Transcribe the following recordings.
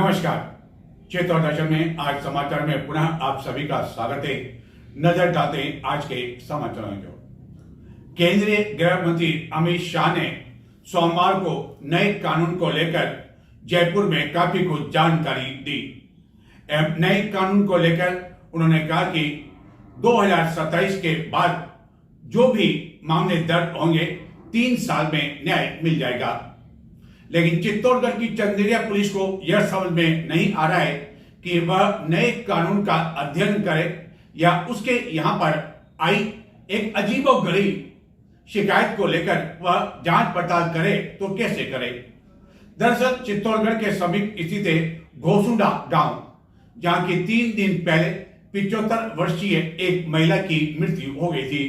नमस्कार। चित्तौड़ दर्शन में आज समाचार में पुनः आप सभी का स्वागत है। नजर डालते हैं आज के समाचारों को। केंद्रीय गृह मंत्री अमित शाह ने सोमवार को नए कानून को लेकर जयपुर में काफी कुछ जानकारी दी। नए कानून को लेकर उन्होंने कहा कि 2027 के बाद जो भी मामले दर्ज होंगे 3 साल में न्याय मिल जाएगा। लेकिन चित्तौड़गढ़ की चंदेरिया पुलिस को यह समझ में नहीं आ रहा है कि वह नए कानून का अध्ययन करे या उसके यहां पर आई एक अजीबोगरीब शिकायत को लेकर वह जांच पड़ताल करे तो कैसे करे। दरअसल चित्तौड़गढ़ के समीप स्थित है घोसुंडा गांव, जहां की 3 दिन पहले 75 वर्षीय एक महिला की मृत्यु हो गई थी,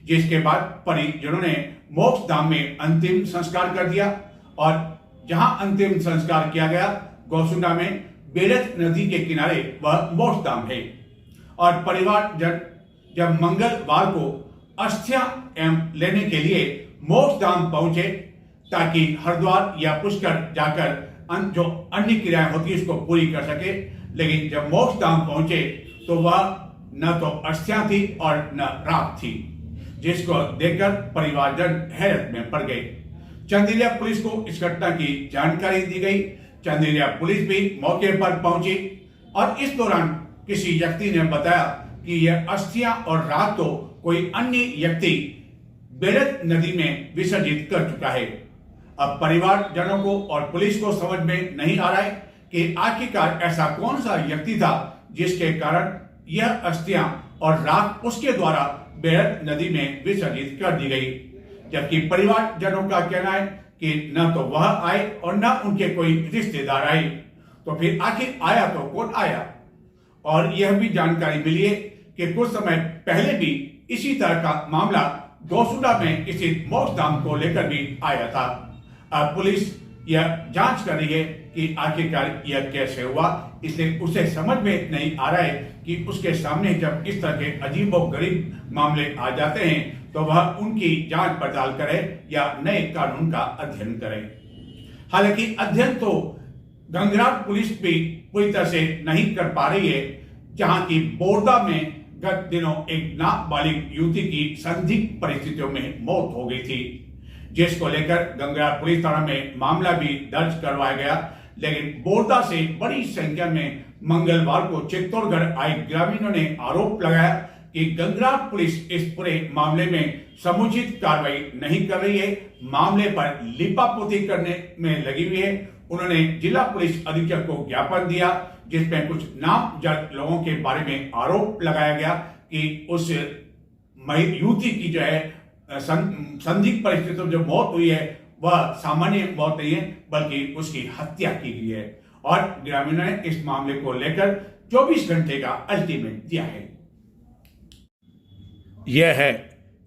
जिसके बाद परिजनों ने मोक्ष धाम में अंतिम संस्कार कर दिया। और जहां अंतिम संस्कार किया गया घोसुंडा में बेड़त नदी के किनारे वह मोक्ष धाम है। और परिवार जब मंगलवार को अस्थियां लेने के लिए मोक्ष धाम पहुंचे ताकि हरिद्वार या पुष्कर जाकर जो अन्य क्रियाएं होती है उसको पूरी कर सके, लेकिन जब मोक्ष धाम पहुंचे तो वह न तो अस्थियां थी और न राख थी, जिसको देखकर परिवारजन हैरत में पड़ गए। चंदेरिया पुलिस को इस घटना की जानकारी दी गई। चंदेरिया पुलिस भी मौके पर पहुंची और इस दौरान किसी व्यक्ति ने बताया कि यह अस्थियां और राख तो कोई अन्य व्यक्ति बेड़त नदी में विसर्जित कर चुका है। अब परिवारजनों को और पुलिस को समझ में नहीं आ रहा है कि आखिरकार ऐसा कौन सा व्यक्ति था जिसके कारण यह अस्थियां और राख उसके द्वारा बेड़त नदी में विसर्जित कर दी गई। जबकि परिवारजनों का कहना है कि न तो वह आए और न उनके कोई रिश्तेदार आए, तो फिर आखिर आया तो कौन आया। और यह भी जानकारी मिली है कि कुछ समय पहले भी इसी तरह का मामला घोसुंडा में स्थित मोक्ष धाम को लेकर भी आया था। अब पुलिस यह जांच कर रही है कि आखिरकार यह कैसे हुआ, इसलिए उसे समझ में नहीं आ रहा है कि उसके सामने जब इस तरह के अजीबोगरीब मामले आ जाते हैं तो वह उनकी जांच पड़ताल करे या नए कानून का अध्ययन करे। हालांकि अध्ययन तो गंगराट पुलिस भी पूरी तरह से नहीं कर पा रही है, जहां की बोरदा में गत दिनों एक नाबालिग युवती की संदिग्ध परिस्थितियों में मौत हो गई थी, जिसको लेकर गंगराट पुलिस थाना में मामला भी दर्ज करवाया गया। लेकिन बोरदा से बड़ी संख्या में मंगलवार को चित्तौड़गढ़ आए ग्रामीणों ने आरोप लगाया कि गंगराट पुलिस इस पूरे मामले में समुचित कार्रवाई नहीं कर रही है, मामले पर लिपापोती करने में लगी हुई है। उन्होंने जिला पुलिस अधीक्षक को ज्ञापन दिया, जिसमें कुछ नामजद लोगों के बारे में आरोप लगाया गया कि उस युवती की जो है संदिग्ध परिस्थितियों में जो मौत हुई है वह सामान्य मौत नहीं है, बल्कि उसकी हत्या की गई है। और ग्रामीणों ने इस मामले को लेकर 24 घंटे का अल्टीमेट दिया है। यह है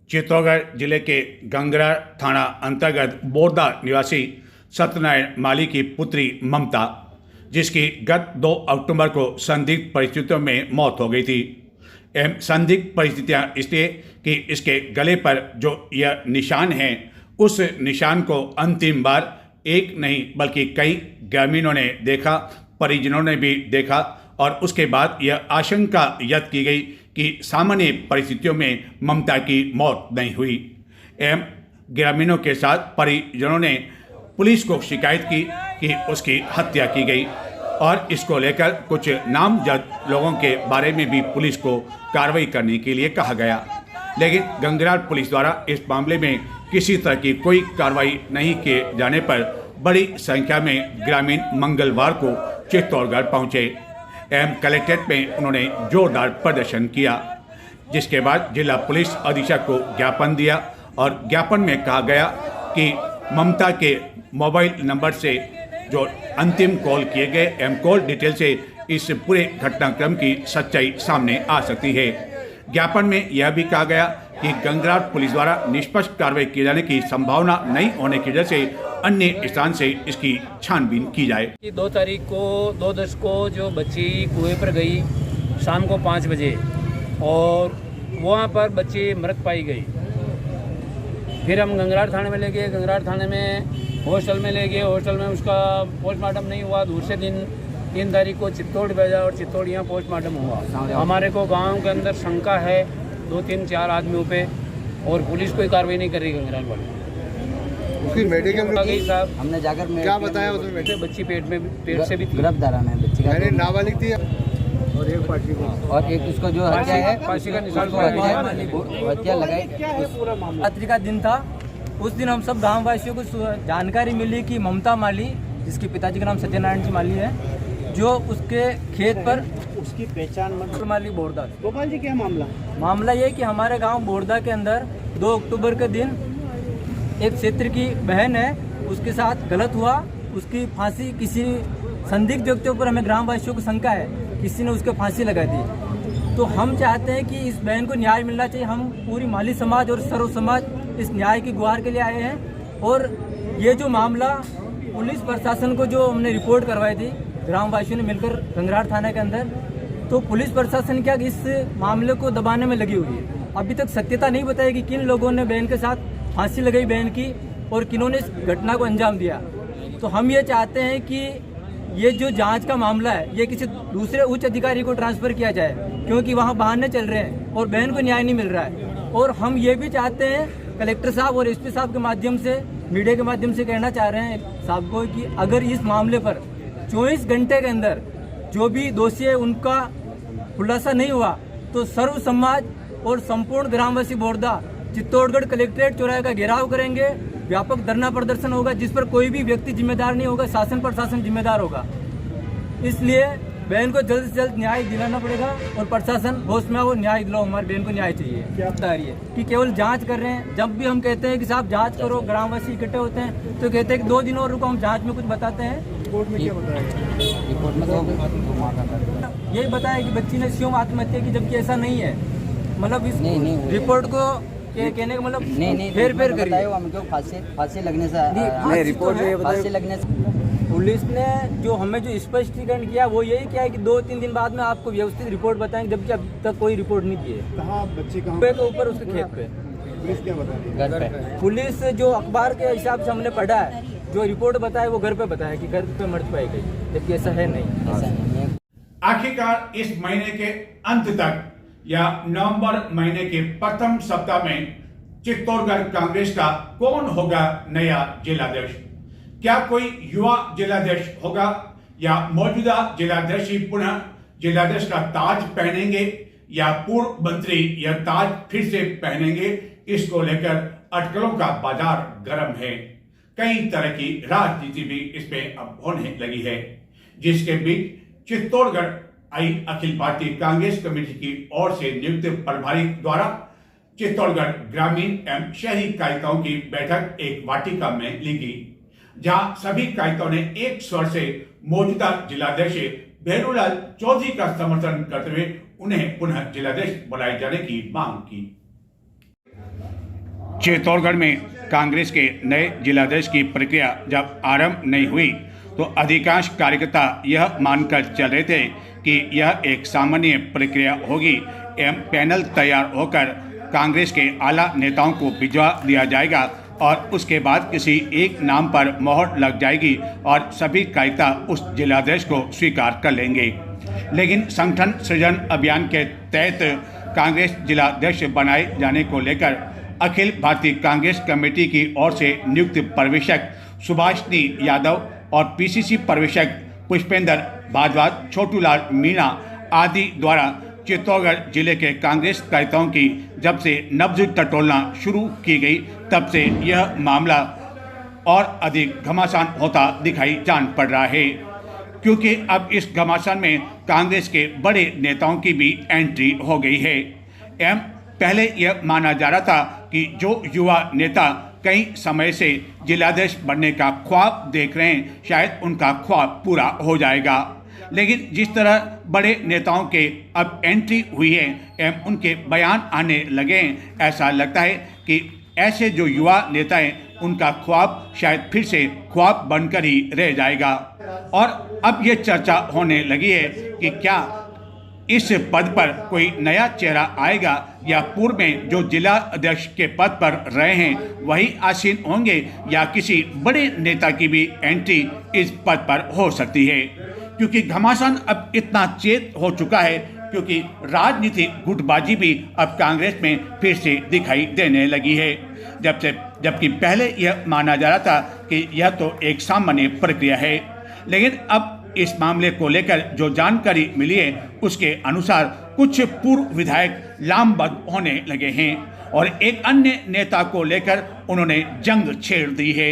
चित्तौड़गढ़ जिले के गंगरा थाना अंतर्गत बोरदा निवासी सत्यनारायण माली की पुत्री ममता, जिसकी गत 2 अक्टूबर को संदिग्ध परिस्थितियों में मौत हो गई थी। संदिग्ध परिस्थितियां इसलिए कि इसके गले पर जो यह निशान है उस निशान को अंतिम बार एक नहीं बल्कि कई ग्रामीणों ने देखा, परिजनों ने भी देखा और उसके बाद यह आशंका व्यक्त की गई कि सामान्य परिस्थितियों में ममता की मौत नहीं हुई। ग्रामीणों के साथ परिजनों ने पुलिस को शिकायत की कि उसकी हत्या की गई और इसको लेकर कुछ नामजद लोगों के बारे में भी पुलिस को कार्रवाई करने के लिए कहा गया। लेकिन गंगराट पुलिस द्वारा इस मामले में किसी तरह की कोई कार्रवाई नहीं किए जाने पर बड़ी संख्या में ग्रामीण मंगलवार को चित्तौड़गढ़ पहुंचे। कलेक्ट्रेट में उन्होंने जोरदार प्रदर्शन किया, जिसके बाद जिला पुलिस अधीक्षक को ज्ञापन दिया और ज्ञापन में कहा गया कि ममता के मोबाइल नंबर से जो अंतिम कॉल किए गए कॉल डिटेल से इस पूरे घटनाक्रम की सच्चाई सामने आ सकती है। ज्ञापन में यह भी कहा गया कि गंगराट पुलिस द्वारा निष्पक्ष कार्रवाई किए जाने की संभावना नहीं होने की वजह से अन्य स्थान से इसकी छानबीन की जाए। 2 तारीख को 2/10 को जो बच्ची कुएं पर गई शाम को 5 बजे और वहाँ पर बच्ची मृत पाई गई। फिर हम गंगराट थाने में ले गए, गंगराट थाने में हॉस्टल में ले गए। हॉस्टल में उसका पोस्टमार्टम नहीं हुआ। दूसरे दिन 3 तारीख को चित्तौड़ भेजा और चित्तौड़ यहाँ पोस्टमार्टम हुआ। हमारे को गांव के अंदर शंका है 2-3-4 आदमियों पे, और पुलिस कोई कार्रवाई नहीं कर रही गंगराल वाली। फिर मेडिकल गई साहब, हमने जाकर क्या बताया उसमें? बच्ची पेट से भी थी। गिरफ्तार है बच्ची का, नाबालिग थी और एक पार्टी को, और एक उसको जो हत्या है फांसी का निशान हत्या लगाई। रात्रि का दिन था। उस दिन हम सब गाँव वासियों को जानकारी मिली कि ममता माली, जिसके पिताजी का नाम सत्यनारायण जी माली है, जो उसके खेत पर, उसकी पहचान माली बोरदा। गोपाल जी, क्या मामला ये कि हमारे गांव बोरदा के अंदर 2 अक्टूबर के दिन एक क्षेत्र की बहन है, उसके साथ गलत हुआ। उसकी फांसी किसी संदिग्ध व्यक्तियों पर, हमें ग्रामवासियों को शंका है, किसी ने उसको फांसी लगा दी। तो हम चाहते हैं कि इस बहन को न्याय मिलना चाहिए। हम पूरी माली समाज और सर्व समाज इस न्याय की गुहार के लिए आए हैं। और ये जो मामला पुलिस प्रशासन को जो हमने रिपोर्ट करवाई थी ग्रामवासियों ने मिलकर गंगरार थाने के अंदर, तो पुलिस प्रशासन क्या इस मामले को दबाने में लगी हुई है। अभी तक सत्यता नहीं बताई कि किन लोगों ने बहन के साथ फांसी लगाई बहन की, और किन्होंने इस घटना को अंजाम दिया। तो हम ये चाहते हैं कि ये जो जांच का मामला है ये किसी दूसरे उच्च अधिकारी को ट्रांसफर किया जाए, क्योंकि वहाँ बहाने चल रहे हैं और बहन को न्याय नहीं मिल रहा है। और हम ये भी चाहते हैं, कलेक्टर साहब और एसपी साहब के माध्यम से, मीडिया के माध्यम से कहना चाह रहे हैं साहब को कि अगर इस मामले पर 24 घंटे के अंदर जो भी दोषी है उनका खुलासा नहीं हुआ, तो सर्व समाज और संपूर्ण ग्रामवासी बोरदा चित्तौड़गढ़ कलेक्ट्रेट चौराहे का घेराव करेंगे। व्यापक धरना प्रदर्शन होगा, जिस पर कोई भी व्यक्ति जिम्मेदार नहीं होगा, शासन प्रशासन जिम्मेदार होगा। इसलिए बहन को जल्द से जल्द न्याय दिलाना पड़ेगा, और प्रशासन होश में हो, न्याय दिलाओ, हमारी बहन को न्याय चाहिए। क्या बता रही है कि केवल जांच कर रहे हैं। जब भी हम कहते हैं कि साहब जांच करो, ग्रामवासी इकट्ठे होते हैं तो कहते हैं कि 2 दिन और रुको, हम जांच में कुछ बताते हैं। रिपोर्ट में क्या बताया? रिपोर्ट में तो यही बताया कि बच्ची ने स्वयं आत्महत्या की, जबकि ऐसा नहीं है। मतलब इस रिपोर्ट को कहने का मतलब फेर करिए। हमको फांसी लगने से रिपोर्ट फांसी लगने से पुलिस ने जो हमें जो स्पष्टीकरण किया वो यही किया है कि 2-3 दिन बाद में आपको व्यवस्थित रिपोर्ट बताएंगे, जबकि अब तक कोई रिपोर्ट नहीं दी है। कहाँ बच्ची कहाँ? के ऊपर उसके खेत पे। पुलिस क्या बता रही है? घर पे। पुलिस जो अखबार के हिसाब से हमने पढ़ा है, जो रिपोर्ट बताया वो घर पे बताया कि घर पे मर पाई गई, जबकि ऐसा है नहीं। आखिरकार इस महीने के अंत तक या नवंबर महीने के प्रथम सप्ताह में चित्तौड़गढ़ कांग्रेस का कौन होगा नया जिलाध्यक्ष? क्या कोई युवा जिलाध्यक्ष होगा, या मौजूदा जिलाध्यक्ष ही पुनः जिलाध्यक्ष का ताज पहनेंगे, या पूर्व मंत्री यह ताज फिर से पहनेंगे? इसको लेकर अटकलों का बाजार गर्म है। कई तरह की राजनीति भी इसमें अब होने लगी है, जिसके बीच चित्तौड़गढ़ आई अखिल भारतीय कांग्रेस कमेटी की ओर से नियुक्त प्रभारी द्वारा चित्तौड़गढ़ ग्रामीण एवं शहरी कायिकाओं की बैठक एक वाटिका में ली गई, जहां सभी कायिकाओं ने एक स्वर से मौजूदा जिलाध्यक्ष भैरूलाल चौधरी का समर्थन करते हुए उन्हें पुनः जिलाध्यक्ष बनाए जाने की मांग की। चित्तौड़गढ़ में कांग्रेस के नए जिलाध्यक्ष की प्रक्रिया जब आरंभ नहीं हुई तो अधिकांश कार्यकर्ता यह मानकर चल रहे थे कि यह एक सामान्य प्रक्रिया होगी एवं पैनल तैयार होकर कांग्रेस के आला नेताओं को भिजवा दिया जाएगा और उसके बाद किसी एक नाम पर मोहर लग जाएगी और सभी कार्यकर्ता उस जिलाध्यक्ष को स्वीकार कर लेंगे। लेकिन संगठन सृजन अभियान के तहत कांग्रेस जिलाध्यक्ष बनाए जाने को लेकर अखिल भारतीय कांग्रेस कमेटी की ओर से नियुक्त पर्यवेक्षक सुभाषनी यादव और पीसीसी पर्यवेक्षक पुष्पेंद्र भारद्वाज, छोटूलाल मीणा आदि द्वारा चित्तौड़गढ़ जिले के कांग्रेस कार्यकर्ताओं की जब से नब्ज टटोलना शुरू की गई तब से यह मामला और अधिक घमासान होता दिखाई जान पड़ रहा है, क्योंकि अब इस घमासान में कांग्रेस के बड़े नेताओं की भी एंट्री हो गई है। एवं पहले यह माना जा रहा था कि जो युवा नेता कई समय से जिलाध्यक्ष बनने का ख्वाब देख रहे हैं, शायद उनका ख्वाब पूरा हो जाएगा। लेकिन जिस तरह बड़े नेताओं के अब एंट्री हुई है एवं उनके बयान आने लगे हैं, ऐसा लगता है कि ऐसे जो युवा नेता हैं उनका ख्वाब शायद फिर से ख्वाब बनकर ही रह जाएगा। और अब ये चर्चा होने लगी है कि क्या इस पद पर कोई नया चेहरा आएगा या पूर्व में जो जिला अध्यक्ष के पद पर रहे हैं वही आसीन होंगे, या किसी बड़े नेता की भी एंट्री इस पद पर हो सकती है, क्योंकि घमासान अब इतना चेत हो चुका है, क्योंकि राजनीतिक गुटबाजी भी अब कांग्रेस में फिर से दिखाई देने लगी है। जबकि पहले यह माना जा रहा था कि यह तो एक सामान्य प्रक्रिया है, लेकिन अब इस मामले को लेकर जो जानकारी मिली है उसके अनुसार कुछ पूर्व विधायक लामबंद होने लगे हैं और एक अन्य नेता को लेकर उन्होंने जंग छेड़ दी है।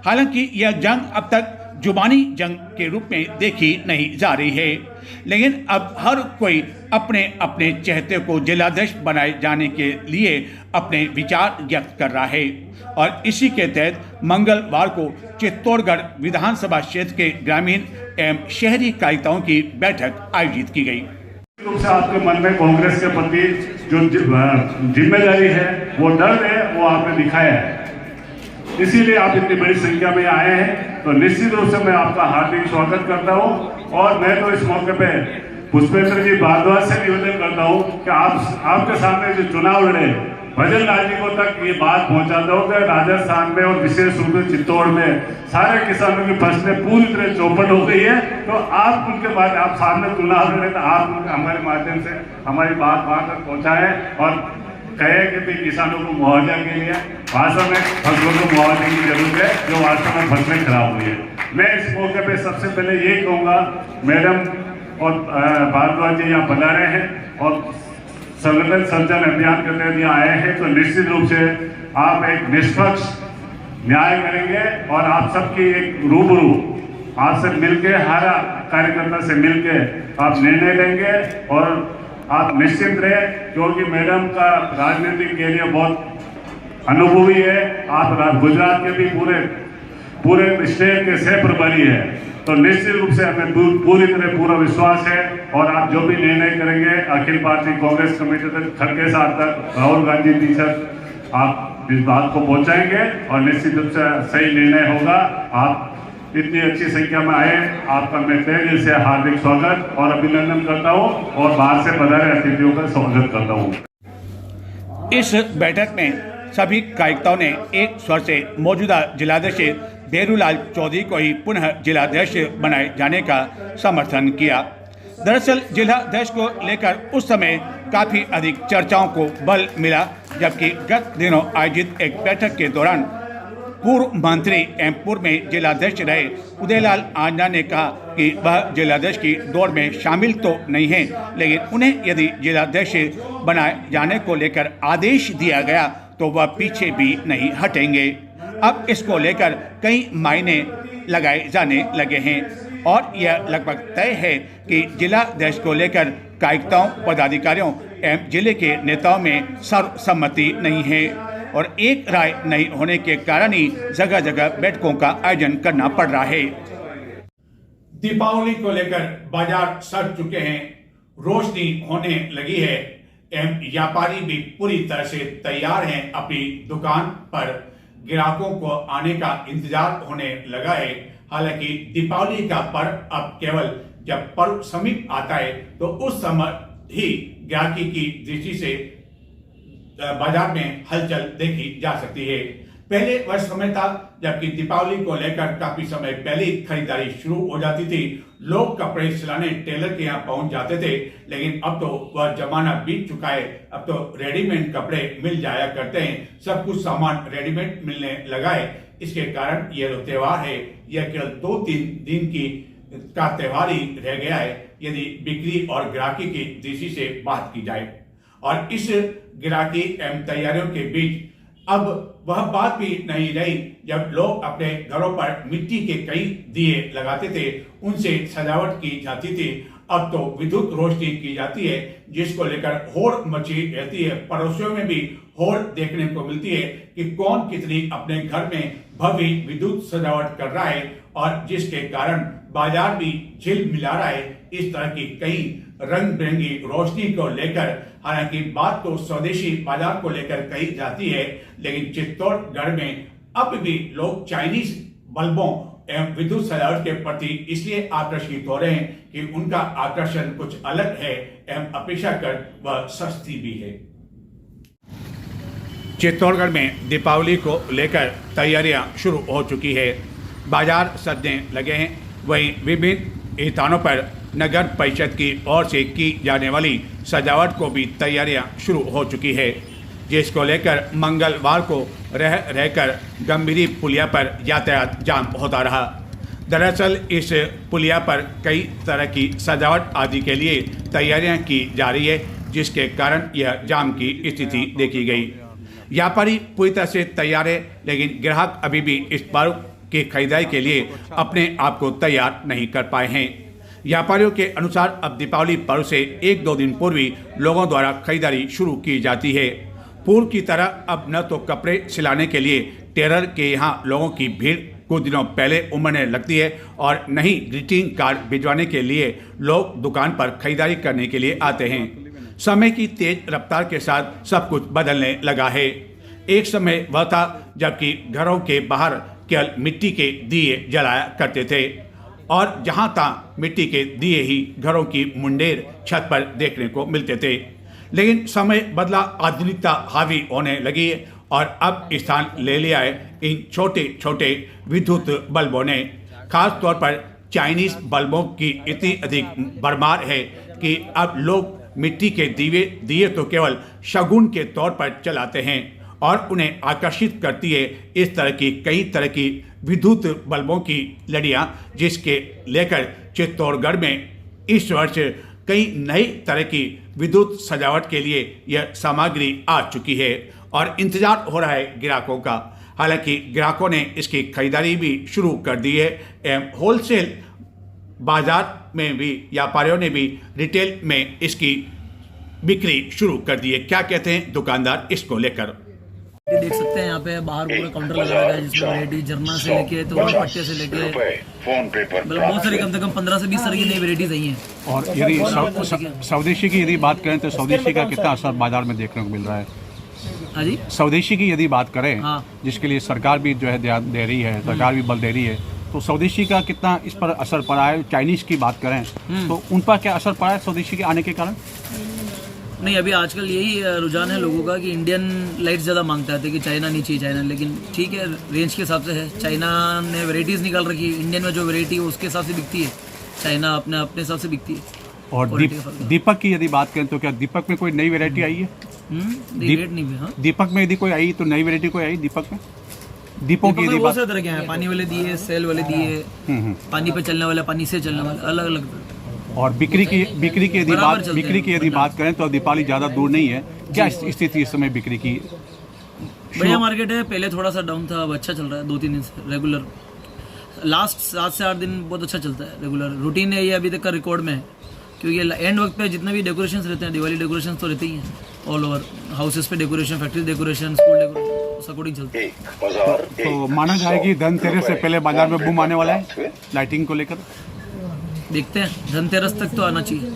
हालांकि यह जंग अब तक जुबानी जंग के रूप में देखी नहीं जा रही है, लेकिन अब हर कोई अपने अपने चहेते को जिलाध्यक्ष बनाए जाने के लिए अपने विचार व्यक्त कर रहा है और इसी के तहत मंगलवार को चित्तौड़गढ़ विधानसभा क्षेत्र के ग्रामीण एवं शहरी कार्यकर्ताओं की बैठक आयोजित की गई। रूप से आपके मन में कांग्रेस के प्रति जो जिम्मेदारी है, वो डर है, वो आपने दिखाया है, इसीलिए आप इतनी बड़ी संख्या में आए हैं। तो निश्चित रूप से मैं आपका हार्दिक स्वागत करता हूं और मैं तो इस मौके पे पुष्पेंद्र जी भारद्वाज से निवेदन करता हूं कि आपके सामने जो चुनाव लड़े भजन लाल जी को तक ये बात पहुंचाता हूं कि राजस्थान में और विशेष रूप से चित्तौड़ में सारे किसानों की फसलें पूरी तरह चौपट हो गई है। तो आप उनके बाद आप सामने चुनाव लड़े तो आप हमारे माध्यम से हमारी बात वहां तक पहुंचाएं और कहे कि भाई किसानों को मुआवजा के लिए वास्तव में फसलों को मुआवजे की जरूरत है, जो वास्तव में फसलें खराब हुई है। मैं इस मौके पे सबसे पहले ये कहूँगा, मैडम और भारद्वाज जी यहाँ बना रहे हैं और संगठन सर्जन अभियान के तहत यहाँ आए हैं, तो निश्चित रूप से आप एक निष्पक्ष न्याय करेंगे और आप सबकी एक रूबरू आपसे मिलके, हर कार्यकर्ता से मिलके आप निर्णय लेंगे और आप निश्चिंत रहे, क्योंकि मैडम का राजनीतिक के लिए बहुत अनुभवी है। आप गुजरात के भी पूरे स्टेट के सह प्रभारी है, तो निश्चित रूप से हमें पूरी तरह पूरा विश्वास है और आप जो भी निर्णय करेंगे अखिल भारतीय कांग्रेस कमेटी तक, खड़गे साथ तक, राहुल गांधी जी तक आप इस बात को पहुंचाएंगे और निश्चित रूप से सही निर्णय होगा। आप इतनी अच्छी संख्या में आए, आपका मैं तहे दिल से हार्दिक स्वागत और अभिनंदन करता हूं और बाहर से पधारे अतिथियों का स्वागत करता हूं। इस बैठक में सभी कार्यकर्ताओं ने एक स्वर से मौजूदा जिलाध्यक्ष भेरूलाल चौधरी को ही पुनः जिलाध्यक्ष बनाए जाने का समर्थन किया। दरअसल जिलाध्यक्ष को लेकर उस समय काफ़ी अधिक चर्चाओं को बल मिला, जबकि गत दिनों आयोजित एक बैठक के दौरान पूर्व मंत्री एवं पूर्व में जिलाध्यक्ष रहे उदयलाल आंजना ने कहा कि वह जिलाध्यक्ष की दौड़ में शामिल तो नहीं है, लेकिन उन्हें यदि जिलाध्यक्ष बनाए जाने को लेकर आदेश दिया गया तो वह पीछे भी नहीं हटेंगे। अब इसको लेकर कई मायने लगाए जाने लगे हैं और यह लगभग तय है कि जिलाध्यक्ष को लेकर कार्यकर्ताओं, पदाधिकारियों एवं जिले के नेताओं में सर्वसम्मति नहीं है और एक राय नहीं होने के कारण ही जगह जगह बैठकों का आयोजन करना पड़ रहा है। दीपावली को लेकर बाजार सज चुके हैं, रोशनी होने लगी है एवं व्यापारी भी पूरी तरह से तैयार हैं अपनी दुकान पर ग्राहकों को आने का इंतजार होने लगा है। हालांकि दीपावली का पर्व अब केवल जब पर्व समीप आता है तो उस समय ही ग्राहकी की दृष्टि से बाजार में हलचल देखी जा सकती है। पहले वह समय था जबकि दीपावली को लेकर काफी समय पहले खरीदारी शुरू हो जाती थी, लोग कपड़े सिलाने टेलर के यहाँ पहुंच जाते थे, लेकिन अब तो वह जमाना बीत चुका है। अब तो रेडीमेड कपड़े मिल जाया करते हैं, सब कुछ सामान रेडीमेड मिलने लगा है। इसके कारण यह जो त्योहार है यह केवल 2-3 दिन का त्योहार ही रह गया है यदि बिक्री और ग्राहकी की दृष्टि से बात की जाए। और इस ग्राहकी एवं तैयारियों के बीच अब वह बात भी नहीं रही जब लोग अपने घरों पर मिट्टी के कई दिए लगाते थे, उनसे सजावट की जाती थी। अब तो विद्युत रोशनी की जाती है जिसको लेकर होड़ मची रहती है। पड़ोसियों में भी होड़ देखने को मिलती है कि कौन कितनी अपने घर में भव्य विद्युत सजावट कर रहा है और जिसके कारण बाजार भी झिलमिला रहा है। इस तरह की कई रंग बिरंगी रोशनी को लेकर, हालांकि बात तो स्वदेशी बाजार को लेकर कही जाती है, लेकिन चित्तौड़गढ़ में अब भी लोग चाइनीज बल्बों एवं विद्युत सजावट के प्रति इसलिए आकर्षित हो रहे हैं कि उनका आकर्षण कुछ अलग है एवं अपेक्षाकृत वह सस्ती भी है। चित्तौड़गढ़ में दीपावली को लेकर तैयारियां शुरू हो चुकी है, बाजार सजने लगे हैं। वहीं विभिन्न स्थानों पर नगर परिषद की ओर से की जाने वाली सजावट को भी तैयारियां शुरू हो चुकी है, जिसको लेकर मंगलवार को रहकर गंभीरी पुलिया पर यातायात जाम होता रहा। दरअसल इस पुलिया पर कई तरह की सजावट आदि के लिए तैयारियां की जा रही है, जिसके कारण यह जाम की स्थिति देखी गई। व्यापारी पूरी तरह से तैयार है, लेकिन ग्राहक अभी भी इस पर्व की खरीदारी के लिए अपने आप को तैयार नहीं कर पाए हैं। व्यापारियों के अनुसार अब दीपावली पर्व से 1-2 दिन पूर्व ही लोगों द्वारा खरीदारी शुरू की जाती है। पूर्व की तरह अब न तो कपड़े सिलाने के लिए टेलर के यहाँ लोगों की भीड़ कुछ दिनों पहले उमड़ने लगती है और न ही ग्रीटिंग कार्ड भिजवाने के लिए लोग दुकान पर खरीदारी करने के लिए आते हैं। समय की तेज रफ्तार के साथ सब कुछ बदलने लगा है। एक समय वह था जबकि घरों के बाहर केवल मिट्टी के दिए जलाया करते थे और जहां तहाँ मिट्टी के दिए ही घरों की मुंडेर छत पर देखने को मिलते थे। लेकिन समय बदला, आधुनिकता हावी होने लगी है और अब स्थान ले लिया है इन छोटे छोटे विद्युत बल्बों ने। खास तौर पर चाइनीज बल्बों की इतनी अधिक भरमार है कि अब लोग मिट्टी के दिए तो केवल शगुन के तौर पर चलाते हैं और उन्हें आकर्षित करती है इस तरह की कई तरह की विद्युत बल्बों की लड़ियां, जिसके लेकर चित्तौड़गढ़ में इस वर्ष कई नई तरह की विद्युत सजावट के लिए यह सामग्री आ चुकी है और इंतजार हो रहा है ग्राहकों का। हालांकि ग्राहकों ने इसकी खरीदारी भी शुरू कर दी है एवं होलसेल बाजार में भी व्यापारियों ने भी रिटेल में इसकी बिक्री शुरू कर दी है। क्या कहते हैं दुकानदार इसको लेकर? देख सकते हैं यहाँ पे बाहर पूरा काउंटर लगाया गया है, जिसमें वैरायटी झरना से लेके तो पट्टे से लेके मतलब बहुत सारी कम से कम 15 से 20 तरह की नई वैरायटीज आई हैं। और यदि स्वदेशी की यदि बात करें तो स्वदेशी का कितना असर बाजार में देखने को मिल रहा है? हाँ जी, स्वदेशी की यदि बात करें, हाँ, जिसके लिए सरकार भी जो है ध्यान दे रही है, सरकार भी बल दे रही है, तो स्वदेशी का कितना इस पर असर पड़ा है? चाइनीज की बात करें तो उन पर क्या असर पड़ा है स्वदेशी के आने के कारण? नहीं, अभी आजकल यही रुझान है लोगों का कि इंडियन लाइट्स ज़्यादा मांगता है कि चाइना नहीं चाहिए चाइना, लेकिन ठीक है रेंज के हिसाब से है। चाइना ने वैरायटीज़ निकाल रखी है, इंडियन में जो वैरायटी है उसके हिसाब से बिकती है, चाइना अपने हिसाब से बिकती है। और दीपक की यदि बात करें तो क्या दीपक में कोई नई वैरायटी आई है? रेट नहीं भी, हाँ, दीपक में यदि कोई आई तो नई वैरायटी कोई आई दीपक में? दीपों की यदि बहुत सारे तरह के हैं, पानी वाले दिए, सेल वाले दिए, पानी पे चलने वाले, पानी से चलने वाले, अलग अलग। और बिक्री की यदि बात करें तो दीपावली ज़्यादा दूर नहीं है। क्या स्थिति इस समय बिक्री की? बढ़िया मार्केट है, पहले थोड़ा सा डाउन था, अब अच्छा चल रहा है 2-3 दिन से रेगुलर। लास्ट 7 से 8 दिन बहुत अच्छा चलता है, रेगुलर रूटीन है ये अभी तक का रिकॉर्ड में है, क्योंकि एंड वक्त पे जितने भी डेकोरेशंस रहते हैं, दिवाली डेकोरेशंस तो रहते ही हैं ऑल ओवर, हाउसेस पे decoration, factory decoration, school decoration, उस अकॉर्डिंग चलता है। तो माना जाए कि धनतेरस से पहले बाजार में बूम आने वाला है लाइटिंग को लेकर? देखते हैं, धनतेरस तक तो आना चाहिए।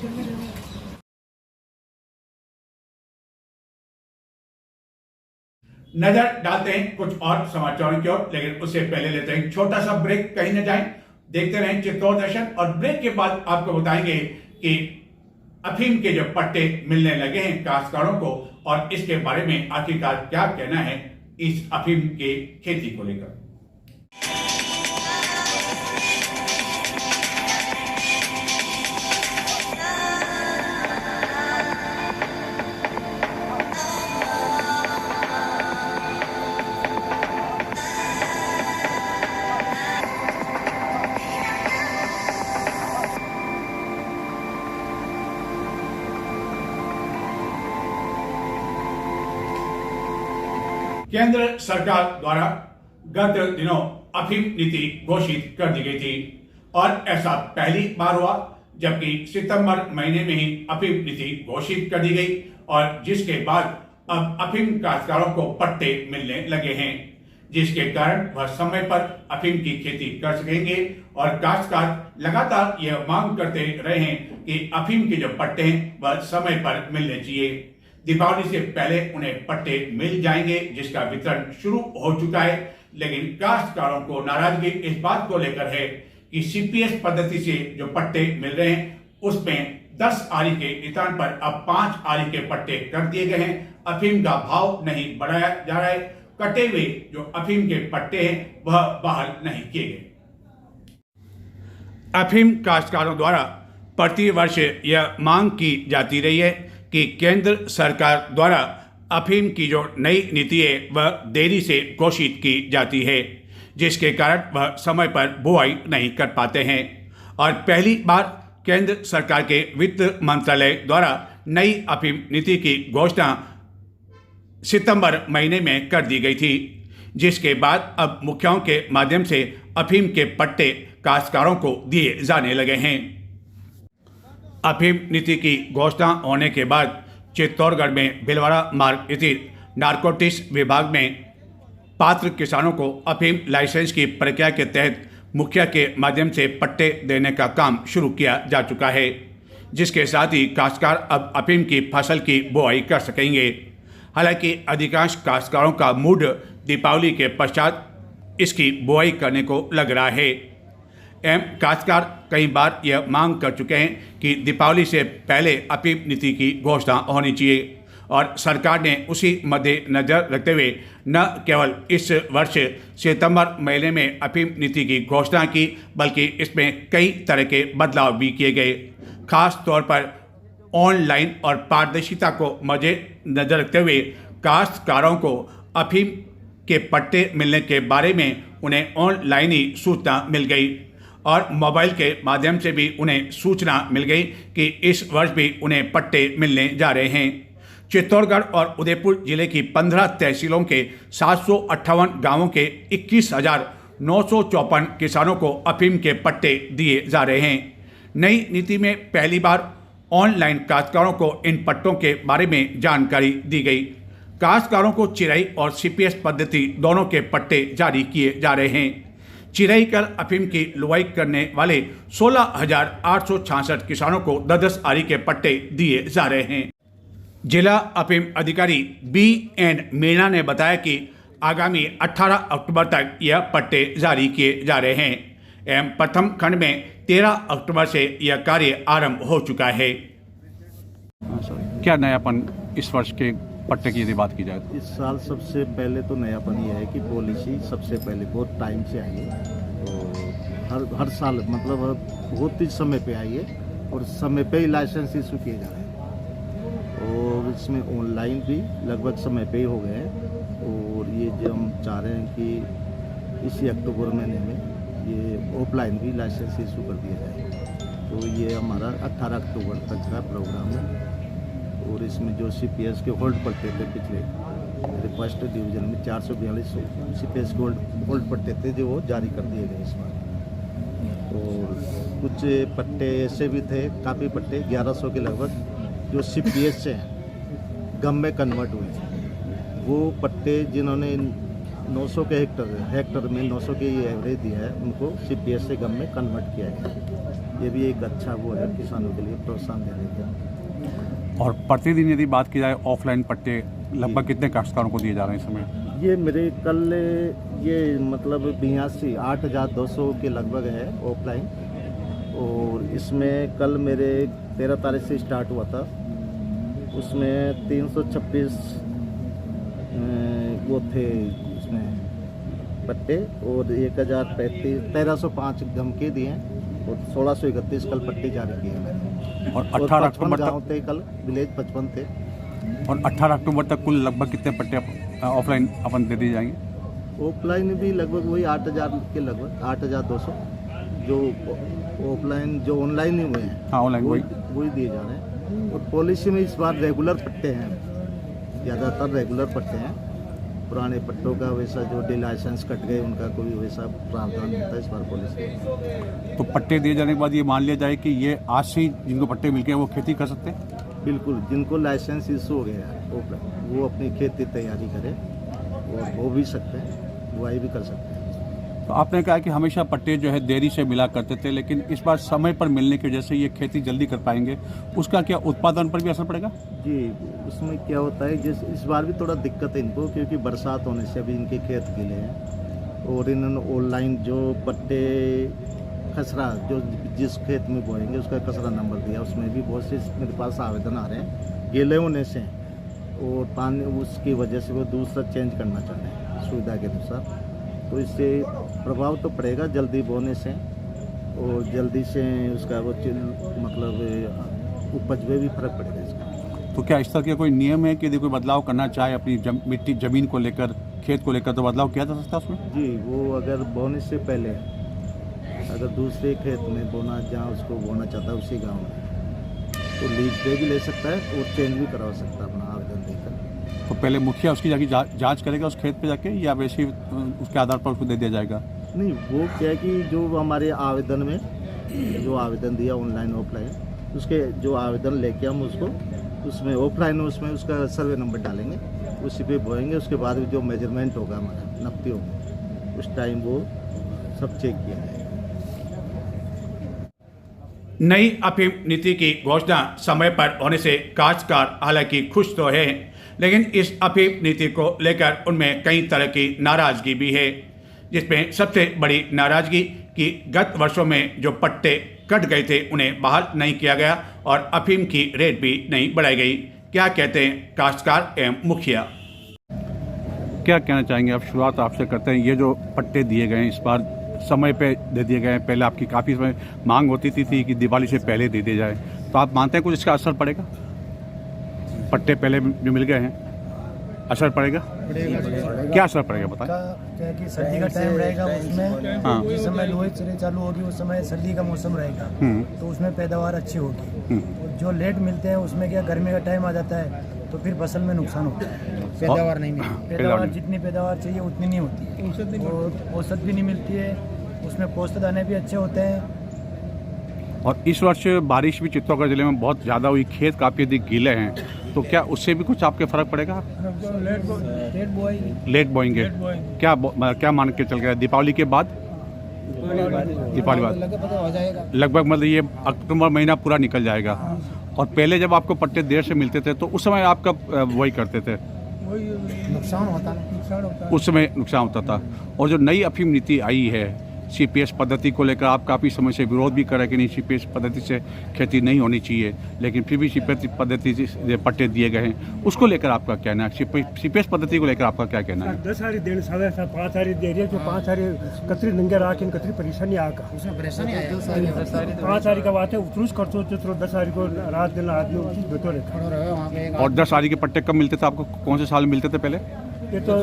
नजर डालते हैं कुछ और समाचारों की ओर, लेकिन उससे पहले लेते हैं छोटा सा ब्रेक। कहीं न जाएं, देखते रहें चित्तौड़ दर्शन और ब्रेक के बाद आपको बताएंगे कि अफीम के जो पट्टे मिलने लगे हैं काश्तकारों को और इसके बारे में आखिरकार क्या कहना है इस अफीम के खेती को लेकर। केंद्र सरकार द्वारा गत दिनों अफीम नीति घोषित कर दी गई थी और ऐसा पहली बार हुआ जबकि सितंबर महीने में ही अफीम नीति घोषित कर दी गई और जिसके बाद अब अफीम काश्तकारों को पट्टे मिलने लगे हैं, जिसके कारण वह समय पर अफीम की खेती कर सकेंगे और काश्तकार लगातार यह मांग करते रहे हैं कि अफीम के जो पट्टे हैं वह समय पर मिलने चाहिए। दीपावली से पहले उन्हें पट्टे मिल जाएंगे, जिसका वितरण शुरू हो चुका है, लेकिन काश्तकारों को नाराजगी इस बात को लेकर है कि सीपीएस पद्धति से जो पट्टे मिल रहे हैं उसमें 10 आरी के स्थान पर अब 5 आरी के पट्टे कर दिए गए हैं। अफीम का भाव नहीं बढ़ाया जा रहा है, कटे हुए जो अफीम के पट्टे हैं वह बहाल नहीं किए गए। अफीम काश्तकारों द्वारा प्रतिवर्ष यह मांग की जाती रही है कि केंद्र सरकार द्वारा अफीम की जो नई नीति है वह देरी से घोषित की जाती है, जिसके कारण वह समय पर बुआई नहीं कर पाते हैं। और पहली बार केंद्र सरकार के वित्त मंत्रालय द्वारा नई अफीम नीति की घोषणा सितंबर महीने में कर दी गई थी, जिसके बाद अब मुखियाओं के माध्यम से अफीम के पट्टे काश्तकारों को दिए जाने लगे हैं। अफीम नीति की घोषणा होने के बाद चित्तौड़गढ़ में भिलवाड़ा मार्ग स्थित नारकोटिक्स विभाग में पात्र किसानों को अफीम लाइसेंस की प्रक्रिया के तहत मुखिया के माध्यम से पट्टे देने का काम शुरू किया जा चुका है, जिसके साथ ही काश्तकार अब अफीम की फसल की बुआई कर सकेंगे। हालांकि अधिकांश काश्तकारों का मूड दीपावली के पश्चात इसकी बुआई करने को लग रहा है। काश्तकार कई बार यह मांग कर चुके हैं कि दीपावली से पहले अफीम नीति की घोषणा होनी चाहिए, और सरकार ने उसी मद्देनजर रखते हुए न केवल इस वर्ष सितंबर महीने में अफीम नीति की घोषणा की, बल्कि इसमें कई तरह के बदलाव भी किए गए। खास तौर पर ऑनलाइन और पारदर्शिता को मद्देनजर रखते हुए काश्तकारों को अफीम के पट्टे मिलने के बारे में उन्हें ऑनलाइन ही सूचना मिल गई, और मोबाइल के माध्यम से भी उन्हें सूचना मिल गई कि इस वर्ष भी उन्हें पट्टे मिलने जा रहे हैं। चित्तौड़गढ़ और उदयपुर जिले की 15 तहसीलों के 758 गांवों के 21,954 किसानों को अफीम के पट्टे दिए जा रहे हैं। नई नीति में पहली बार ऑनलाइन काश्तकारों को इन पट्टों के बारे में जानकारी दी गई। काश्तकारों को चिराई और सीपीएस पद्धति दोनों के पट्टे जारी किए जा रहे हैं। चिराई कर अफीम की लुवाई करने वाले 16,866 किसानों को 10 आरी के पट्टे दिए जा रहे हैं। जिला अफीम अधिकारी BN मीणा ने बताया कि आगामी 18 अक्टूबर तक यह पट्टे जारी किए जा रहे हैं एवं प्रथम खंड में 13 अक्टूबर से यह कार्य आरंभ हो चुका है। क्या नयापन इस वर्ष के पट्टे की यदि बात की जाए? इस साल सबसे पहले तो नयापन ये है कि पॉलिसी सबसे पहले बहुत टाइम से आई है, तो हर साल मतलब बहुत ही समय पे आई है और समय पे ही लाइसेंस इशू किए जा रहे हैं, और इसमें ऑनलाइन भी लगभग समय पे ही हो गए हैं। और ये जो हम चाह रहे हैं कि इसी अक्टूबर महीने में ये ऑफलाइन भी लाइसेंस इशू कर दिया जाए, तो ये हमारा 18 अक्टूबर तक का प्रोग्राम है। और इसमें जो CPS के होल्ड पड़ते थे पिछले मेरे फर्स्ट डिवीज़न में 442 CPS के होल्ड पड़ते थे जो वो जारी कर दिए गए इस बार। और कुछ पट्टे ऐसे भी थे, काफ़ी पट्टे 1100 के लगभग जो CPS से गम में कन्वर्ट हुए। वो पट्टे जिन्होंने 900 के हेक्टर में 900 के ये एवरेज दिया है उनको CPS से गम में कन्वर्ट किया गया। ये भी एक अच्छा वो है किसानों के लिए प्रोत्साहन देने का। और प्रतिदिन यदि बात की जाए ऑफलाइन पट्टे लगभग कितने काश्तकारों को दिए जा रहे हैं इस समय? ये मेरे कल ये मतलब 8,200 के लगभग है ऑफलाइन, और इसमें कल मेरे 13 तारीख से स्टार्ट हुआ था, उसमें 326 वो थे उसमें पट्टे, और 1305 गम के दिए और 1631 कल पट्टे जारी किए मैंने। और 18 अक्टूबर गाँव थे कल, विलेज 55 थे। और 18 अक्टूबर तक कुल लगभग कितने पट्टे ऑफलाइन अपन दे दिए जाएंगे? ऑफलाइन भी लगभग वही 8,000 के लगभग 8,200 जो ऑफलाइन जो ऑनलाइन ही हुए हैं। हाँ, ऑनलाइन वही दिए जा रहे हैं। और पॉलिसी में इस बार रेगुलर पट्टे हैं, ज़्यादातर रेगुलर पट्टे हैं। पुराने पट्टों का वैसा जो डे लाइसेंस कट गए उनका कोई वैसा प्रावधान होता है इस बार पॉलिसी। तो पट्टे दिए जाने के बाद ये मान लिया जाए कि ये आज से जिनको पट्टे मिल गए वो खेती कर सकते हैं? बिल्कुल, जिनको लाइसेंस इशू हो गया है वो अपनी खेती तैयारी करें और वो भी सकते हैं, बुआई भी कर सकते हैं। तो आपने कहा कि हमेशा पट्टे जो है देरी से मिला करते थे, लेकिन इस बार समय पर मिलने की वजह से ये खेती जल्दी कर पाएंगे, उसका क्या उत्पादन पर भी असर पड़ेगा? जी, उसमें क्या होता है जैसे इस बार भी थोड़ा दिक्कत है इनको, क्योंकि बरसात होने से अभी इनके खेत गीले हैं, और इन्होंने ऑनलाइन जो पट्टे खसरा जो जिस खेत में बोएंगे उसका खसरा नंबर दिया, उसमें भी बहुत से मेरे पास आवेदन आ रहे हैं गीले होने से, और पानी उसकी वजह से वो दूसरा चेंज करना चाह रहे हैं सुविधा के अनुसार। तो इससे प्रभाव तो पड़ेगा जल्दी बोने से, और जल्दी से उसका वो मतलब उपज में भी फर्क पड़ेगा इसका। तो क्या इस तरह के कोई नियम है कि यदि कोई बदलाव करना चाहे अपनी मिट्टी ज़मीन को लेकर, खेत को लेकर, तो बदलाव किया जा सकता है उसमें? जी, वो अगर बोने से पहले अगर दूसरे खेत में बोना, जहाँ उसको बोना चाहता है उसी गांव में, तो लीज पे भी ले सकता है और चेंज भी करवा सकता है अपना आवेदन देकर। तो पहले मुखिया उसकी जाके जांच करेगा उस खेत पे जाके, या वैसे ही उसके आधार पर उसको दे दिया जाएगा? नहीं, वो क्या है कि जो हमारे आवेदन में जो आवेदन दिया ऑनलाइन ऑफलाइन, उसके जो आवेदन लेके हम उसको उसमें ऑफलाइन उसमें उसका सर्वे नंबर डालेंगे, उसी पे बोएंगे। उसके बाद जो मेजरमेंट होगा हमारा नपती होगी, उस टाइम वो सब चेक किया जाएगा। नई अफीम नीति की घोषणा समय पर होने से काश्तकार हालांकि खुश तो है, लेकिन इस अफीम नीति को लेकर उनमें कई तरह की नाराजगी भी है, जिसमें सबसे बड़ी नाराजगी कि गत वर्षों में जो पट्टे कट गए थे उन्हें बहाल नहीं किया गया और अफीम की रेट भी नहीं बढ़ाई गई। क्या कहते हैं काश्तकार एवं मुखिया? क्या कहना चाहेंगे आप? शुरुआत आपसे करते हैं। ये जो पट्टे दिए गए हैं इस बार समय पे दे दिए गए हैं, पहले आपकी काफ़ी समय मांग होती थी कि दिवाली से पहले दे दिए जाए, तो आप मानते हैं कुछ इसका असर पड़ेगा? पट्टे पहले जो मिल गए हैं, असर पड़ेगा? क्या असर पड़ेगा बताएं? क्या है कि सर्दी का टाइम रहेगा, उसमें हाँ। जिस समय लोहे चले चालू होगी उस समय सर्दी का मौसम रहेगा, तो उसमें पैदावार अच्छी होगी। और जो लेट मिलते हैं उसमें क्या गर्मी का टाइम आ जाता है तो फिर फसल में नुकसान होता है, पैदावार नहीं मिलती। पैदावार जितनी पैदावार चाहिए उतनी नहीं होती है, और औसत भी नहीं मिलती है, उसमें पोस्त दाने भी अच्छे होते हैं। और इस वर्ष बारिश भी चित्तौड़गढ़ जिले में बहुत ज़्यादा हुई, खेत काफ़ी अधिक गीले हैं, तो क्या उससे भी कुछ आपके फर्क पड़ेगा? लेट बोएंगे क्या मान के चल गया? दीपावली के बाद, दीपावली बाद लगभग मतलब ये अक्टूबर महीना पूरा निकल जाएगा। और पहले जब आपको पट्टे देर से मिलते थे तो उस समय आपका वही करते थे, नुकसान होता उस समय नुकसान होता था। और जो नई अफीम नीति आई है सीपीएस पद्धति को लेकर, आप काफ़ी समय से विरोध भी कर रहे हैं कि नहीं सीपीएस पद्धति से खेती नहीं होनी चाहिए, लेकिन फिर भी सीपीएस पद्धति से पट्टे दिए गए हैं, उसको लेकर आपका क्या कहना है? सीपीएस पद्धति को लेकर आपका क्या कहना है? 10 सारी देर साढ़े 5 सारी दे रही है, जो 5 सारी कतरी नंगे राखी कतरी परेशानी आका उसमें परेशानी आया 5 सारी का बात है, उतरूस कर सोचते 10 सारी को रात दिन आदमी उसी बेटो रहता। वहाँ पे और 10 सारी के पट्टे कब मिलते थे आपको? कौन से साल में मिलते थे पहले? ये तो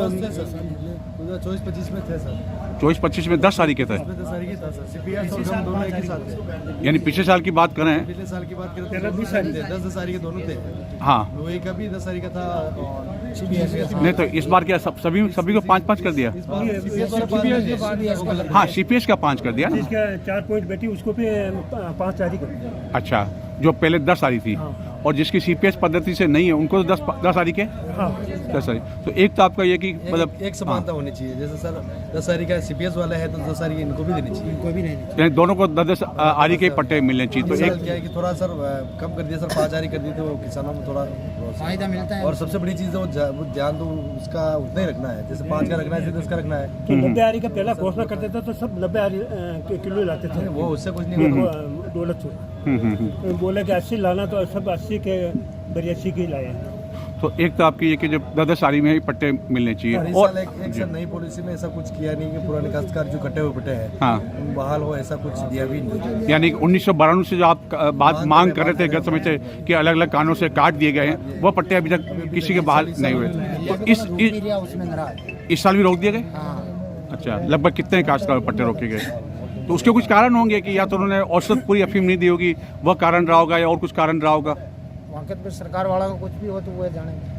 24-25 में थे सर, 24-25 में 10 सारी के थे, 10 सारी की था सर, सीपीएस और हम दोनों एक ही साथ थे। यानी पिछले साल की बात करें, पिछले साल की बात करें पहले तो 20 सारी 10 सारी के दोनों थे, हाँ। लोहे का भी 10 सारी का था और सीपीएस नहीं तो इस बार क्या सभी को 5-5 कर दिया? हाँ, सीपीएस का 5 कर दिया ना। इसका 4 पॉइंट बेटी उसको भी 5 सारी कर। अच्छा, जो पहले 10 सारी थी, और जिसकी सीपीएस पद्धति से नहीं है उनको तो 10 सारी के, 10 सारी। तो एक तो आपका ये कि मतलब एक समानता होनी चाहिए, जैसे सर 10 सारी का सीपीएस वाला है तो 10 सारी इनको भी देनी चाहिए, इनको भी नहीं, यानी दोनों को 10 आरी के पट्टे मिलने चाहिए। तो क्या है कि थोड़ा सर कम कर दिया सर, 5 आरी कर दी तो किसानों को थोड़ा फायदा मिलता है। और सबसे बड़ी चीज़ है वो ध्यान तो उसका उतना ही रखना है, जैसे 5 का रखना है 10 का रखना है। तो 90 आरी का पहला घोषणा करते थे तो सब 90 आरी किलो लाते थे, वो उससे कुछ नहीं होता। दौलत बोले कि 80 लाना तो सब 80 के 82 की लाए। तो एक तो आपकी ये कि जो 10 सारी में ही पट्टे मिलने चाहिए। और एक सर नई पॉलिसी में ऐसा कुछ किया नहीं कि पुराने काश्तकार जो कटे हुए पट्टे हैं, हाँ, बहाल हो, ऐसा कुछ दिया भी नहीं। यानी 1992 से जो आप बात मांग कर रहे थे गत समय से कि अलग अलग कानूनों से काट दिए गए हैं, वो पट्टे अभी तक किसी के बहाल नहीं हुए। तो इस साल भी रोक दिए गए? अच्छा, लगभग कितने काश्तकार पट्टे रोके गए? तो उसके कुछ कारण होंगे कि या तो उन्होंने औसत पूरी अफीम नहीं दी होगी, वह कारण रहा होगा, या और कुछ कारण रहा होगा। वहाँ पे सरकार वाला का कुछ भी हो तो वो जानेंगे।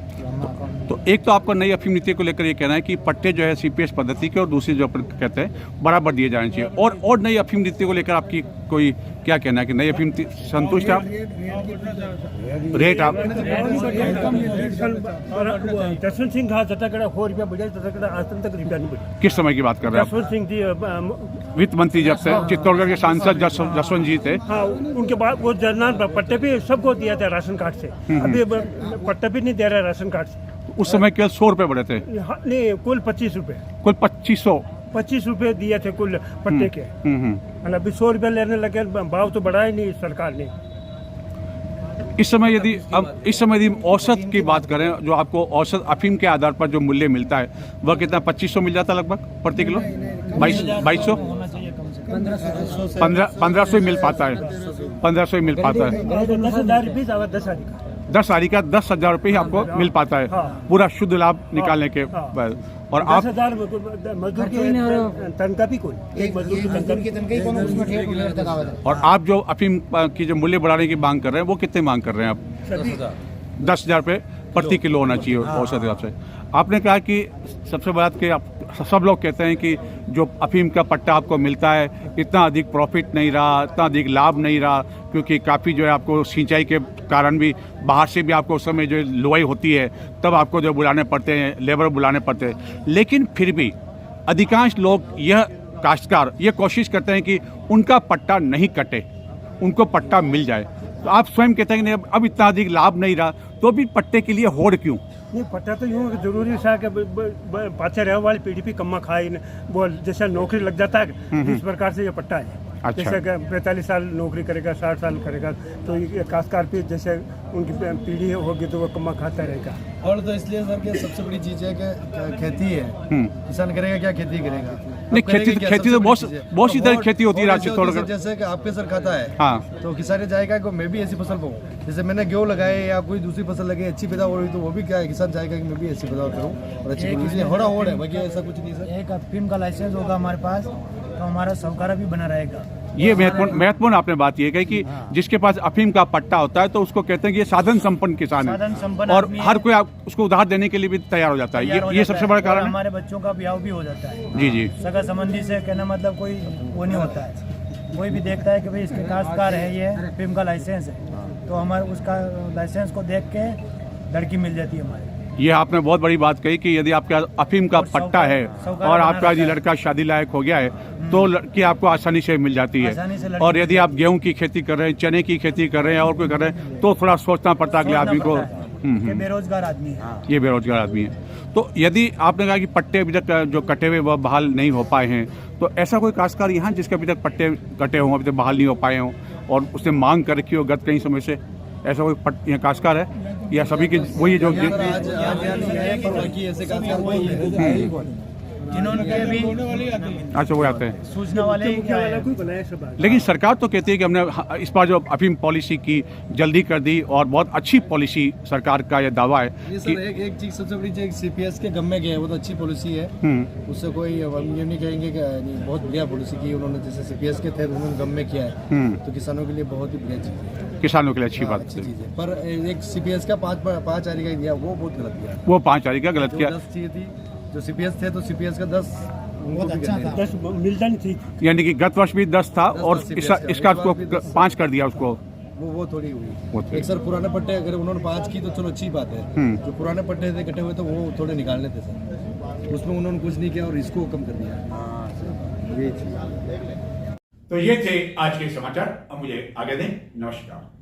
तो एक तो आपका नई अफीम नीति को लेकर ये कहना है कि पट्टे जो है सीपीएस पद्धति के और दूसरी जो अपन कहते हैं बराबर दिए जाने चाहिए। और नई अफीम नीति को लेकर आपकी कोई क्या कहना है कि नई अफीम संतुष्ट आप? रेट आप जसवंत सिंह कहा जटागढ़ 4 रुपया बढ़िया, जटागढ़ आज तक रुपया नहीं बढ़ा। किस समय की बात कर रहे हैं जसवंत सिंह जी आप? वित्त मंत्री जब से चित्तौड़गढ़ के सांसद जसवंत जी थे, हाँ, उनके बाद वो जनरल पट्टे भी सबको दिया था राशन कार्ड से, अभी पट्टे भी नहीं दे रहा राशन कार्ड से। उस समय केवल 100 रुपये बढ़े थे, नहीं कुल 25 रुपये, कुल 2500 रुपये दिए थे कुल पट्टे के। अभी 100 रुपये लेने लगे, भाव तो बढ़ाया नहीं सरकार ने। इस समय यदि औसत की बात करें, जो आपको औसत अफीम के आधार पर जो मूल्य मिलता है वह कितना 2500 मिल जाता लगभग प्रति किलो? 2200 1500 मिल पाता है, 1500 मिल पाता है। 10,000 रुपये 10 का 10 साड़ी का 10,000 रुपये ही आपको मिल पाता है, हाँ। पूरा शुद्ध लाभ निकालने के बाद। और आप 10,000 मजदूर की तनख्वाह भी कोई एक मजदूर की तनख्वाह भी। और आप जो अफीम की जो मूल्य बढ़ाने की मांग कर रहे हैं वो कितने मांग कर रहे हैं आप? 10,000 रुपये प्रति किलो होना चाहिए औसत हिसाब से। आपने कहा कि सबसे बड़ा कि आप सब लोग कहते हैं कि जो अफीम का पट्टा आपको मिलता है इतना अधिक प्रॉफिट नहीं रहा, इतना अधिक लाभ नहीं रहा, क्योंकि काफ़ी जो है आपको सिंचाई के कारण भी बाहर से भी आपको उस समय जो लुवाई होती है तब आपको जो बुलाने पड़ते हैं, लेबर बुलाने पड़ते हैं। लेकिन फिर भी अधिकांश लोग यह काश्तकार ये कोशिश करते हैं कि उनका पट्टा नहीं कटे, उनको पट्टा मिल जाए। तो आप स्वयं कहते हैं कि अब इतना अधिक लाभ नहीं रहा तो भी पट्टे के लिए होड़ क्यों? नहीं पट्टा तो यूँ जरूरी सा कि पाछे रहे वाली पीढ़ी भी कम्मा खाई वो जैसे नौकरी लग जाता है इस प्रकार से ये पट्टा है। अच्छा। जैसे कि 45 साल नौकरी करेगा, 60 साल करेगा, तो ये काश्तकार भी जैसे उनकी पीढ़ी होगी तो वो कम्मा खाता रहेगा। और तो इसलिए सर कि सबसे बड़ी चीज है कि खेती है, किसान करेगा क्या, खेती करेगा। नहीं, खेती तो बहुत सी तरह खेती होती है राज्य थोड़ा। जैसे कि आपके सर खाता है हाँ, तो किसान जाएगा कि मैं भी ऐसी फसल पाऊँ, जैसे मैंने गेहूँ लगाए या कोई दूसरी फसल लगे अच्छी पैदा हो रही तो वो भी क्या है, किसान चाहेगा कि मैं भी ऐसी पैदा करूँ और अच्छी होड़ है। बाकी ऐसा कुछ नहीं सर। एक अफीम का लाइसेंस होगा हमारे पास तो हमारा सहकारा भी बना रहेगा। ये महत्वपूर्ण आपने बात ये कही कि जिसके पास अफीम का पट्टा होता है तो उसको कहते हैं कि ये साधन संपन्न किसान है और हर कोई उसको उधार देने के लिए भी तैयार हो जाता है। ये सबसे बड़ा कारण है। हमारे बच्चों का ब्याह भी हो जाता है। जी जी, सगा संबंधी से कहना मतलब कोई वो नहीं होता है, कोई भी देखता है कि भाई इसके काश्तकार है, ये अफीम का लाइसेंस है, तो हमारे उसका लाइसेंस को देख के लड़की मिल जाती है हमारे। ये आपने बहुत बड़ी बात कही कि यदि आपका अफीम का पट्टा है और आपका यदि लड़का शादी लायक हो गया है तो लड़की आपको आसानी से मिल जाती है। और यदि आप गेहूं की खेती कर रहे हैं, चने की खेती कर रहे हैं और कोई कर रहे हैं तो थोड़ा सोचना पड़ता है अगले आदमी को। बेरोजगार आदमी है, ये बेरोजगार आदमी है। तो यदि आपने कहा कि पट्टे अभी तक जो कटे हुए वह बहाल नहीं हो पाए हैं, तो ऐसा कोई काश्तकार यहाँ जिसके अभी तक पट्टे कटे हों, अभी तक बहाल नहीं हो पाए हों और उसने मांग कर रखी हो गत कई समय से, ऐसा कोई यहाँ काश्तकार है या सभी के वही जो जिन्होंने भी अच्छा वो आते हैं सूचना वाले लेकिन सरकार तो कहती है कि हमने इस बार जो अफीम पॉलिसी की जल्दी कर दी और बहुत अच्छी पॉलिसी सरकार का यह दावा है कि एक चीज सबसे बड़ी चीज सीपीएस के गम में गए वो तो अच्छी पॉलिसी है, उससे कोई हम ये नहीं कहेंगे कि बहुत बढ़िया पॉलिसी की उन्होंने, जैसे सीपीएस के थे उन्होंने गम में किया है तो किसानों के लिए बहुत ही बढ़िया चीज है, किसानों के लिए अच्छी बात अच्छी चीज है। पर एक सीपीएस का 5 आरी का दिया वो बहुत गलत किया, वो 5 आरी का गलत किया। 10 चाहिए थी जो सीपीएस थे तो सीपीएस का 10 बहुत अच्छा था, 10 मिलता नहीं थी, यानी कि गत वर्ष भी 10 था और इसका 5 कर दिया उसको, वो थोड़ी हुई। एक सर पुराने पट्टे अगर उन्होंने 5 की तो चलो अच्छी बात है, जो पुराने पट्टे थे कटे हुए तो वो थोड़े निकालने थे सर, उसमें उन्होंने कुछ नहीं किया और इसको कम कर दिया। तो ये थे आज के समाचार, अब मुझे आगे दें, नमस्कार।